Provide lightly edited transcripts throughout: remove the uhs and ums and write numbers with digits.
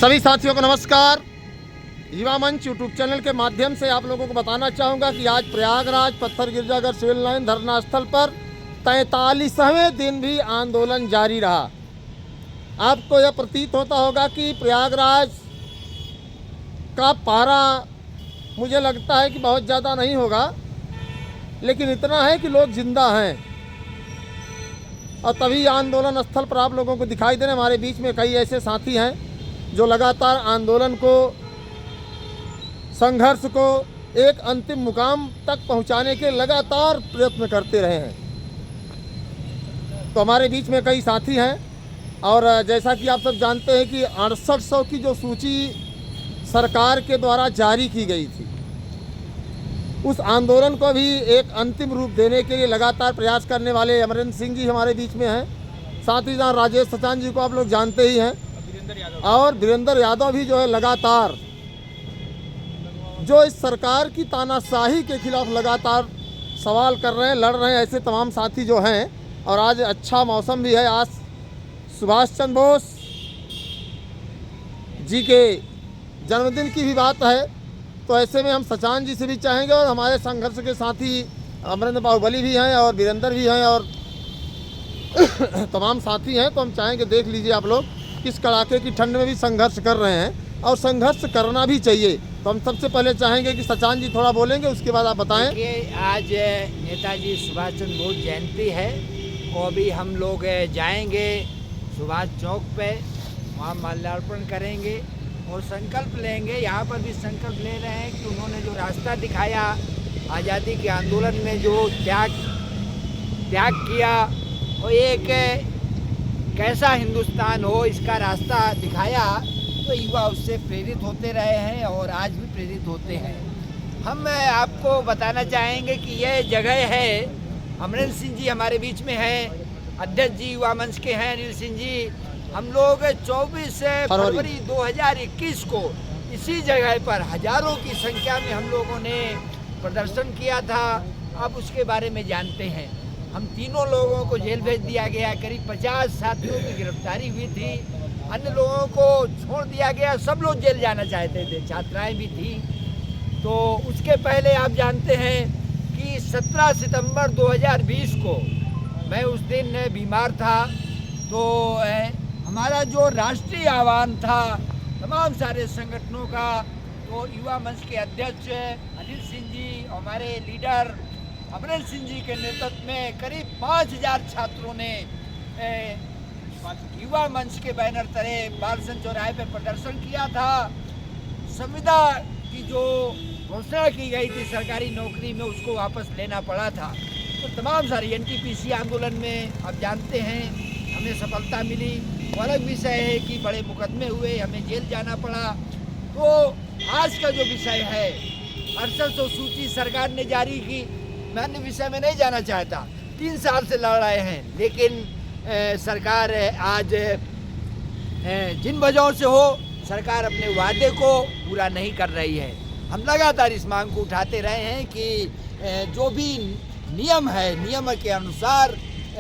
सभी साथियों को नमस्कार। युवा मंच यूट्यूब चैनल के माध्यम से आप लोगों को बताना चाहूँगा कि आज प्रयागराज पत्थर गिरजाघर सिविल लाइन धरना स्थल पर 43वें दिन भी आंदोलन जारी रहा। आपको यह प्रतीत होता होगा कि प्रयागराज का पारा मुझे लगता है कि बहुत ज़्यादा नहीं होगा, लेकिन इतना है कि लोग जिंदा हैं और तभी आंदोलन स्थल पर आप लोगों को दिखाई दे रहे। हमारे बीच में कई ऐसे साथी हैं जो लगातार आंदोलन को, संघर्ष को एक अंतिम मुकाम तक पहुंचाने के लगातार प्रयत्न करते रहे हैं। तो हमारे बीच में कई साथी हैं और जैसा कि आप सब जानते हैं कि 6800 की जो सूची सरकार के द्वारा जारी की गई थी, उस आंदोलन को भी एक अंतिम रूप देने के लिए लगातार प्रयास करने वाले अमरेंद्र सिंह जी हमारे बीच में हैं। साथ ही साथ राजेश सचान जी को आप लोग जानते ही हैं, और वीरेंद्र यादव भी जो है लगातार जो इस सरकार की तानाशाही के खिलाफ लगातार सवाल कर रहे हैं, लड़ रहे हैं। ऐसे तमाम साथी जो हैं, और आज अच्छा मौसम भी है, आज सुभाष चंद्र बोस जी के जन्मदिन की भी बात है। तो ऐसे में हम सचान जी से भी चाहेंगे, और हमारे संघर्ष के साथी अमरेंद्र बाहुबली भी हैं और वीरेंद्र भी हैं और तमाम साथी हैं। तो हम चाहेंगे देख लीजिए आप लोग किस कड़ाके की ठंड में भी संघर्ष कर रहे हैं, और संघर्ष करना भी चाहिए। तो हम सबसे पहले चाहेंगे कि सचान जी थोड़ा बोलेंगे, उसके बाद आप बताएं। आज नेताजी सुभाष चंद्र बोस जयंती है और अभी हम लोग जाएंगे सुभाष चौक पे, वहाँ माल्यार्पण करेंगे और संकल्प लेंगे। यहाँ पर भी संकल्प ले रहे हैं कि उन्होंने जो रास्ता दिखाया, आज़ादी के आंदोलन में जो त्याग किया, और एक कैसा हिंदुस्तान हो इसका रास्ता दिखाया, तो युवा उससे प्रेरित होते रहे हैं और आज भी प्रेरित होते हैं। हम आपको बताना चाहेंगे कि यह जगह है, अमरेंद्र सिंह जी हमारे बीच में हैं, अध्यक्ष जी युवा मंच के हैं अनिल सिंह जी। हम लोग 24 फरवरी 2021 को इसी जगह पर हजारों की संख्या में हम लोगों ने प्रदर्शन किया था। अब उसके बारे में जानते हैं। हम तीनों लोगों को जेल भेज दिया गया, करीब 50 साथियों की गिरफ्तारी हुई थी, अन्य लोगों को छोड़ दिया गया। सब लोग जेल जाना चाहते थे, छात्राएं भी थी। तो उसके पहले आप जानते हैं कि 17 सितंबर 2020 को मैं उस दिन बीमार था। तो हमारा जो राष्ट्रीय आह्वान था तमाम सारे संगठनों का, तो युवा मंच के अध्यक्ष अनिल सिंह जी, हमारे लीडर अमरेंद्र सिंह जी के नेतृत्व में करीब 5000 छात्रों ने युवा मंच के बैनर तले बालसन चौराहे पे प्रदर्शन किया था। संविदा की जो घोषणा की गई थी सरकारी नौकरी में, उसको वापस लेना पड़ा था। तो तमाम सारी एनटीपीसी आंदोलन में आप जानते हैं हमें सफलता मिली। वो अलग विषय है कि बड़े मुकदमे हुए, हमें जेल जाना पड़ा। तो आज का जो विषय है, 6800 सूची सरकार ने जारी की। मैं अन्य विषय में नहीं जाना चाहता, 3 साल से लड़ रहे हैं, लेकिन सरकार आज जिन वजहों से हो, सरकार अपने वादे को पूरा नहीं कर रही है। हम लगातार इस मांग को उठाते रहे हैं कि जो भी नियम है, नियम के अनुसार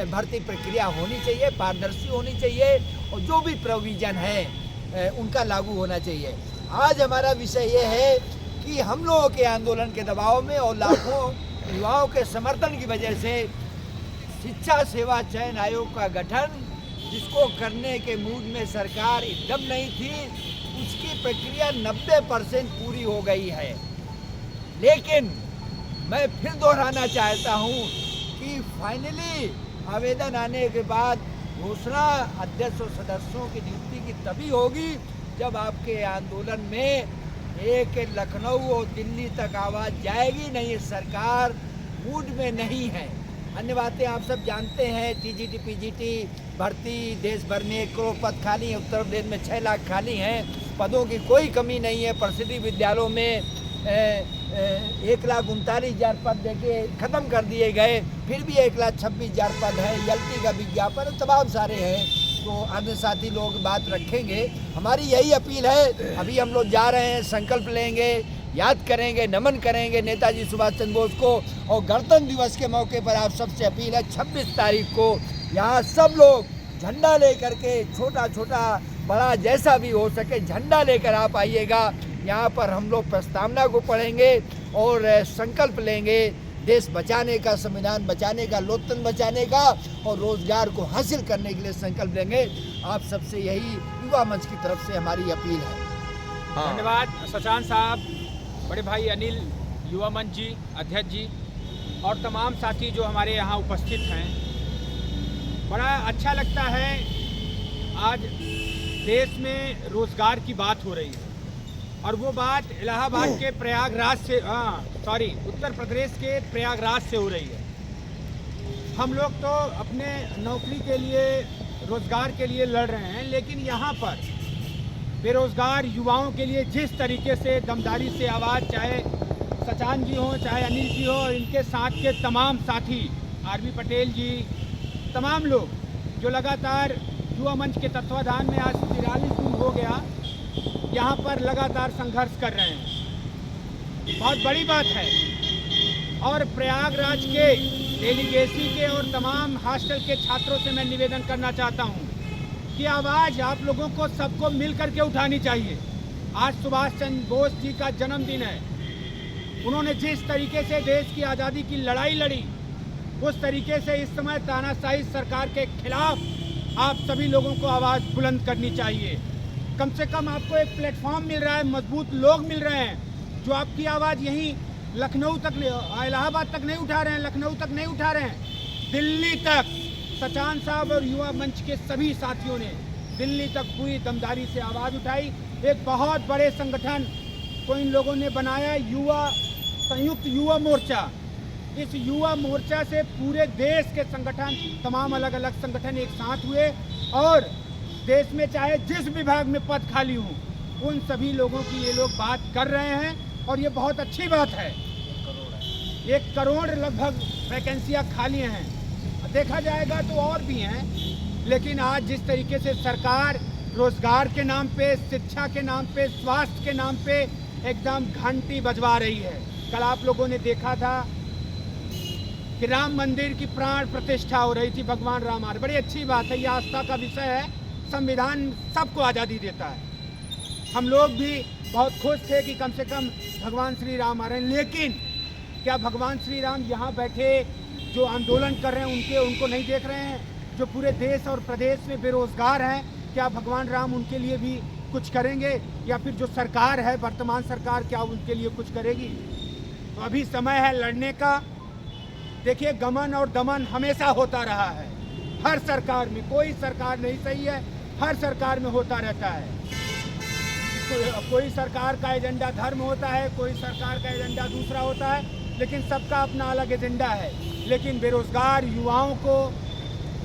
भर्ती प्रक्रिया होनी चाहिए, पारदर्शी होनी चाहिए, और जो भी प्रोविज़न है उनका लागू होना चाहिए। आज हमारा विषय ये है कि हम लोगों के आंदोलन के दबाव में और लाखों युवाओं के समर्थन की वजह से शिक्षा सेवा चयन आयोग का गठन, जिसको करने के मूड में सरकार एकदम नहीं थी, उसकी प्रक्रिया 90% पूरी हो गई है। लेकिन मैं फिर दोहराना चाहता हूँ कि फाइनली आवेदन आने के बाद घोषणा अध्यक्ष और सदस्यों की नियुक्ति की तभी होगी जब आपके आंदोलन में एक लखनऊ और दिल्ली तक आवाज़ जाएगी। नहीं, सरकार मूड में नहीं है। अन्य बातें आप सब जानते हैं, टीजीटी पीजीटी भर्ती देश भर में 1 करोड़ पद खाली हैं, उत्तर प्रदेश में 6 लाख खाली हैं। पदों की कोई कमी नहीं है। प्रसिद्धि विद्यालयों में 1,39,000 पद देके ख़त्म कर दिए गए, फिर भी 1,26,000 पद है। एलटी का विज्ञापन तमाम सारे हैं। तो अन्य साथी लोग बात रखेंगे। हमारी यही अपील है। अभी हम लोग जा रहे हैं, संकल्प लेंगे, याद करेंगे, नमन करेंगे नेताजी सुभाष चंद्र बोस को। और गणतंत्र दिवस के मौके पर आप सबसे अपील है, 26 तारीख को यहाँ सब लोग झंडा लेकर के छोटा छोटा बड़ा जैसा भी हो सके झंडा लेकर आप आइएगा। यहाँ पर हम लोग प्रस्तावना को पढ़ेंगे और संकल्प लेंगे देश बचाने का, संविधान बचाने का, लोकतंत्र बचाने का और रोजगार को हासिल करने के लिए संकल्प लेंगे। आप सबसे यही युवा मंच की तरफ से हमारी अपील है। धन्यवाद सचान साहब, बड़े भाई अनिल, युवा मंच जी, अध्यक्ष जी और तमाम साथी जो हमारे यहाँ उपस्थित हैं। बड़ा अच्छा लगता है आज देश में रोजगार की बात हो रही है और वो बात इलाहाबाद के प्रयागराज से उत्तर प्रदेश के प्रयागराज से हो रही है। हम लोग तो अपने नौकरी के लिए, रोजगार के लिए लड़ रहे हैं, लेकिन यहाँ पर बेरोजगार युवाओं के लिए जिस तरीके से दमदारी से आवाज़, चाहे सचान जी हो, चाहे अनिल जी हो, इनके साथ के तमाम साथी, आरबी पटेल जी, तमाम लोग जो लगातार युवा मंच के तत्वाधान में आज 43 दिन हो गया यहाँ पर लगातार संघर्ष कर रहे हैं। बहुत बड़ी बात है। और प्रयागराज के डेलीगेसी के और तमाम हॉस्टल के छात्रों से मैं निवेदन करना चाहता हूँ कि आवाज़ आप लोगों को सबको मिल करके उठानी चाहिए। आज सुभाष चंद्र बोस जी का जन्मदिन है। उन्होंने जिस तरीके से देश की आज़ादी की लड़ाई लड़ी, उस तरीके से इस समय तानाशाही सरकार के खिलाफ आप सभी लोगों को आवाज़ बुलंद करनी चाहिए। कम से कम आपको एक प्लेटफॉर्म मिल रहा है, मजबूत लोग मिल रहे हैं जो आपकी आवाज़ यहीं लखनऊ तक, इलाहाबाद तक नहीं उठा रहे हैं, लखनऊ तक नहीं उठा रहे हैं, दिल्ली तक। सचान साहब और युवा मंच के सभी साथियों ने दिल्ली तक पूरी दमदारी से आवाज़ उठाई। एक बहुत बड़े संगठन को इन लोगों ने बनाया, संयुक्त युवा मोर्चा। इस युवा मोर्चा से पूरे देश के संगठन, तमाम अलग अलग संगठन एक साथ हुए और देश में चाहे जिस विभाग में पद खाली हो, उन सभी लोगों की ये लोग बात कर रहे हैं और ये बहुत अच्छी बात है। 1 करोड़ लगभग वैकेंसियाँ खाली हैं, देखा जाएगा तो और भी हैं, लेकिन आज जिस तरीके से सरकार रोजगार के नाम पे, शिक्षा के नाम पे, स्वास्थ्य के नाम पे एकदम घंटी बजवा रही है। कल आप लोगों ने देखा था कि राम मंदिर की प्राण प्रतिष्ठा हो रही थी, भगवान राम आ रहे। बड़ी अच्छी बात है, ये आस्था का विषय है। संविधान सबको आज़ादी देता है। हम लोग भी बहुत खुश थे कि कम से कम भगवान श्री राम आ रहे हैं, लेकिन क्या भगवान श्री राम यहाँ बैठे जो आंदोलन कर रहे हैं उनको नहीं देख रहे हैं? जो पूरे देश और प्रदेश में बेरोजगार हैं, क्या भगवान राम उनके लिए भी कुछ करेंगे? या फिर जो सरकार है, वर्तमान सरकार, क्या उनके लिए कुछ करेगी? तो अभी समय है लड़ने का। देखिए, गमन और दमन हमेशा होता रहा है, हर सरकार में। कोई सरकार नहीं सही है, हर सरकार में होता रहता है। कोई सरकार का एजेंडा धर्म होता है, कोई सरकार का एजेंडा दूसरा होता है, लेकिन सबका अपना अलग एजेंडा है। लेकिन बेरोजगार युवाओं को,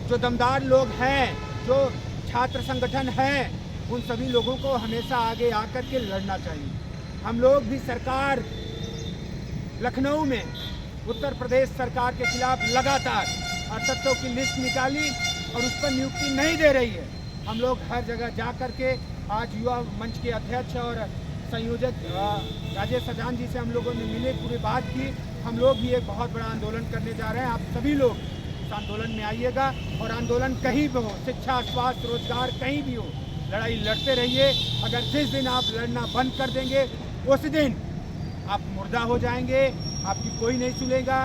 जो दमदार लोग हैं, जो छात्र संगठन हैं, उन सभी लोगों को हमेशा आगे आकर के लड़ना चाहिए। हम लोग भी सरकार लखनऊ में उत्तर प्रदेश सरकार के खिलाफ लगातार 78 की लिस्ट निकाली और उस पर नियुक्ति नहीं दे रही है। हम लोग हर जगह जा कर के आज युवा मंच के अध्यक्ष और संयोजक राजेश सजान जी से हम लोगों ने मिले, पूरी बात की। हम लोग भी एक बहुत बड़ा आंदोलन करने जा रहे हैं। आप सभी लोग इस आंदोलन में आइएगा और आंदोलन कहीं भी हो, शिक्षा, स्वास्थ्य, रोजगार, कहीं भी हो, लड़ाई लड़ते रहिए। अगर जिस दिन आप लड़ना बंद कर देंगे, उस दिन आप मुर्दा हो जाएंगे, आपकी कोई नहीं सुनेगा।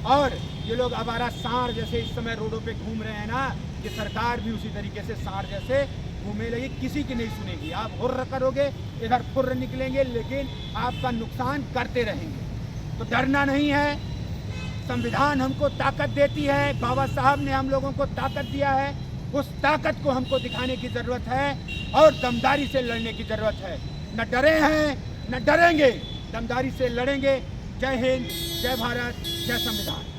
और ये लोग आवारा सांड जैसे इस समय रोडों पे घूम रहे हैं ना, ये सरकार भी उसी तरीके से सांड जैसे घूमने लगी, किसी की नहीं सुनेगी। आप हुर्र करोगे, इधर फुर्र निकलेंगे, लेकिन आपका नुकसान करते रहेंगे। तो डरना नहीं है। संविधान हमको ताकत देती है, बाबा साहब ने हम लोगों को ताकत दिया है, उस ताकत को हमको दिखाने की ज़रूरत है और दमदारी से लड़ने की ज़रूरत है। न डरे हैं, न डरेंगे, दमदारी से लड़ेंगे। जय हिंद, जय भारत, जय संविधान।